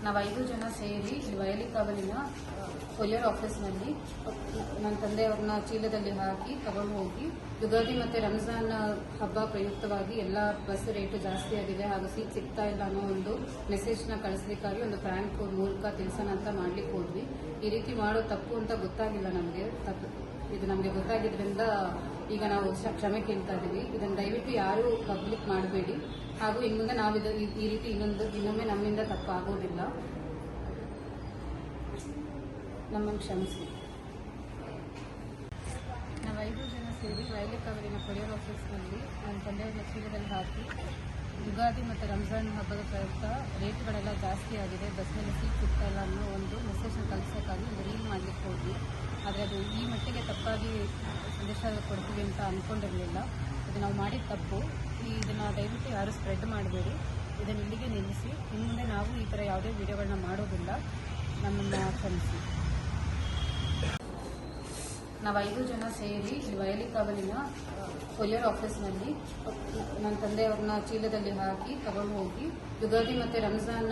ನಾವು 5 ಜನ ಸೇರಿ ಇಲ್ಲಿ ವಯಲಿ ಕಾವಲಿನ ಕೊರಿಯರ್ ಆಫೀಸ್ನಲ್ಲಿ ನನ್ನ ತಂದೆಯವ್ರನ್ನ ಚೀಲದಲ್ಲಿ ಹಾಕಿ ತಗೊಂಡು ಹೋಗಿ ಯುಗಾದಿ ಮತ್ತು ರಂಜಾನ್ ಹಬ್ಬ ಪ್ರಯುಕ್ತವಾಗಿ ಎಲ್ಲ ಬಸ್ ರೇಟು ಜಾಸ್ತಿ ಆಗಿದೆ ಹಾಗೂ ಸೀಟ್ ಸಿಗ್ತಾ ಇಲ್ಲ ಅನ್ನೋ ಒಂದು ಮೆಸೇಜ್ನ ಕಳಿಸ್ಲಿಕ್ಕಾಗಿ ಒಂದು ಫ್ರ್ಯಾಂಕ್ ಮೂಲಕ ತಿಳಿಸೋಣ ಅಂತ ಮಾಡ್ಲಿಕ್ಕೆ ಹೋದ್ವಿ. ಈ ರೀತಿ ಮಾಡೋ ತಪ್ಪು ಅಂತ ಗೊತ್ತಾಗಿಲ್ಲ ನಮಗೆ. ಇದು ನಮಗೆ ಗೊತ್ತಾಗಿದ್ರಿಂದ ಈಗ ನಾವು ಕ್ಷಮೆ ಕೇಳ್ತಾ ಇದ್ದೀವಿ. ಇದನ್ನು ದಯವಿಟ್ಟು ಯಾರೂ ಪಬ್ಲಿಕ್ ಮಾಡಬೇಡಿ ಹಾಗೂ ಇನ್ನು ಮುಂದೆ ನಾವು ಈ ರೀತಿ ಇನ್ನೊಮ್ಮೆ ನಮ್ಮಿಂದ ತಪ್ಪಾಗೋದಿಲ್ಲ. ನಮ್ಮನ್ನು ಕ್ಷಮಿಸಿ. ನಾವು 5 ಜನ ಸೇರಿ ವಯಲಿ ಕಾವಲಿನ ಕೊರಿಯರ್ ಆಫೀಸ್ನಲ್ಲಿ ನನ್ನ ತಂದೆಯವ್ರನ್ನ ಚೀಲದಲ್ಲಿ ಹಾಕಿ ಯುಗಾದಿ ಮತ್ತು ರಂಜಾನ್ ಹಬ್ಬದ ಪ್ರಯುಕ್ತ ರೇಟ್ಗಳೆಲ್ಲ ಜಾಸ್ತಿ ಆಗಿದೆ, ಬಸ್ನಲ್ಲಿ ಸೀಟ್ ಸಿಗ್ತಾ ಇಲ್ಲ ಅನ್ನೋ ಒಂದು ಮೆಸೇಜ್ನ ಕಳಿಸೋಕ್ಕಾಗಿ ಒಂದು ರೀಲ್ ಮಾಡಲಿಕ್ಕೆ ಹೋದ್ವಿ. ಆದರೆ ಅದು ಈ ಮಟ್ಟಿಗೆ ತಪ್ಪಾಗಿ ಸಂದೇಶ ಕೊಡ್ತೀವಿ ಅಂತ ಅಂದ್ಕೊಂಡಿರಲಿಲ್ಲ. ಇದು ನಾವು ಮಾಡಿದ ತಪ್ಪು. ಇದನ್ನು ದಯವಿಟ್ಟು ಯಾರು ಸ್ಪ್ರೆಡ್ ಮಾಡಬೇಡಿ. ಇದನ್ನು ಇಲ್ಲಿಗೆ ನಿಲ್ಲಿಸಿ. ಇನ್ನು ಮುಂದೆ ನಾವು ಈ ಥರ ಯಾವುದೇ ವಿಡಿಯೋಗಳನ್ನ ಮಾಡೋದಿಲ್ಲ. ನಮ್ಮನ್ನು ಕ್ಷಮಿಸಿ. ನಾವು 5 ಜನ ಸೇರಿ ಇಲ್ಲಿ ವಯಲಿ ಕಾವಲಿನ ಕೊರಿಯರ್ ಆಫೀಸ್ನಲ್ಲಿ ನನ್ನ ತಂದೆಯವ್ರನ್ನ ಚೀಲದಲ್ಲಿ ಹಾಕಿ ತಗೊಂಡು ಹೋಗಿ ಯುಗಾದಿ ಮತ್ತು ರಂಜಾನ್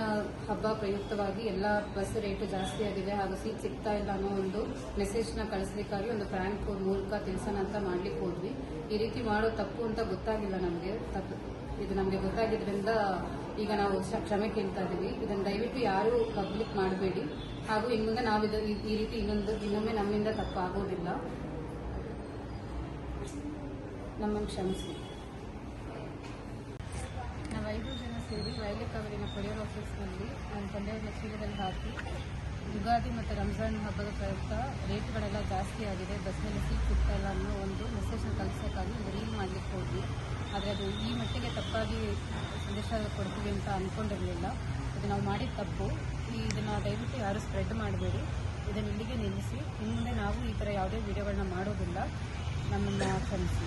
ಹಬ್ಬ ಪ್ರಯುಕ್ತವಾಗಿ ಎಲ್ಲ ಬಸ್ ರೇಟು ಜಾಸ್ತಿ ಆಗಿದೆ ಹಾಗೂ ಸೀಟ್ ಸಿಗ್ತಾ ಇಲ್ಲ ಅನ್ನೋ ಒಂದು ಮೆಸೇಜ್ನ ಕಳಿಸ್ಲಿಕ್ಕಾಗಿ ಒಂದು ಫ್ರ್ಯಾಂಕ್ ಮೂಲಕ ತಿಳಿಸೋಣ ಅಂತ ಮಾಡ್ಲಿಕ್ಕೆ ಹೋದ್ವಿ. ಈ ರೀತಿ ಮಾಡೋ ತಪ್ಪು ಅಂತ ಗೊತ್ತಾಗಿಲ್ಲ ನಮಗೆ. ಇದು ನಮಗೆ ಗೊತ್ತಾಗಿದ್ರಿಂದ ಈಗ ನಾವು ಕ್ಷಮೆ ಕೇಳ್ತಾ ಇದ್ದೀವಿ. ಇದನ್ನು ದಯವಿಟ್ಟು ಯಾರೂ ಪಬ್ಲಿಕ್ ಮಾಡಬೇಡಿ ಹಾಗೂ ಇನ್ನು ಮುಂದೆ ನಾವು ಈ ರೀತಿ ಇನ್ನೊಮ್ಮೆ ನಮ್ಮಿಂದ ತಪ್ಪಾಗೋದಿಲ್ಲ. ನಮ್ಮನ್ನು ಕ್ಷಮಿಸಿ. ನಾವು 5 ಜನ ಸೇರಿ ವಯಲಿ ಕಾವಲಿನ ಕೊರಿಯರ್ ಆಫೀಸ್ನಲ್ಲಿ ನನ್ನ ತಂದೆಯವ್ರನ್ನ ಚೀಲದಲ್ಲಿ ಹಾಕಿ ಯುಗಾದಿ ಮತ್ತು ರಂಜಾನ್ ಹಬ್ಬದ ಪ್ರಯುಕ್ತ ರೇಟ್ಗಳೆಲ್ಲ ಜಾಸ್ತಿ ಆಗಿದೆ, ಬಸ್ನಲ್ಲಿ ಸೀಟ್ ಸಿಗ್ತಾ ಇಲ್ಲ ಅನ್ನೋ ಒಂದು ಮೆಸೇಜ್ನ ಕಳಿಸೋಕ್ಕಾಗಿ ಒಂದು ರೀಲ್ ಮಾಡಲಿಕ್ಕೆ ಹೋದ್ವಿ. ಆದರೆ ಅದು ಈ ಮಟ್ಟಿಗೆ ತಪ್ಪಾಗಿ ಸಂದೇಶ ಕೊಡ್ತೀವಿ ಅಂತ ಅಂದ್ಕೊಂಡಿರಲಿಲ್ಲ. ಇದು ನಾವು ಮಾಡಿದ ತಪ್ಪು. ಇದನ್ನು ದಯವಿಟ್ಟು ಯಾರು ಸ್ಪ್ರೆಡ್ ಮಾಡಬೇಡಿ. ಇದನ್ನು ಇಲ್ಲಿಗೆ ನಿಲ್ಲಿಸಿ. ಇನ್ನು ಮುಂದೆ ನಾವು ಈ ಥರ ಯಾವುದೇ ವಿಡಿಯೋಗಳನ್ನ ಮಾಡೋದಿಲ್ಲ. ನಮ್ಮನ್ನು ಕ್ಷಮಿಸಿ.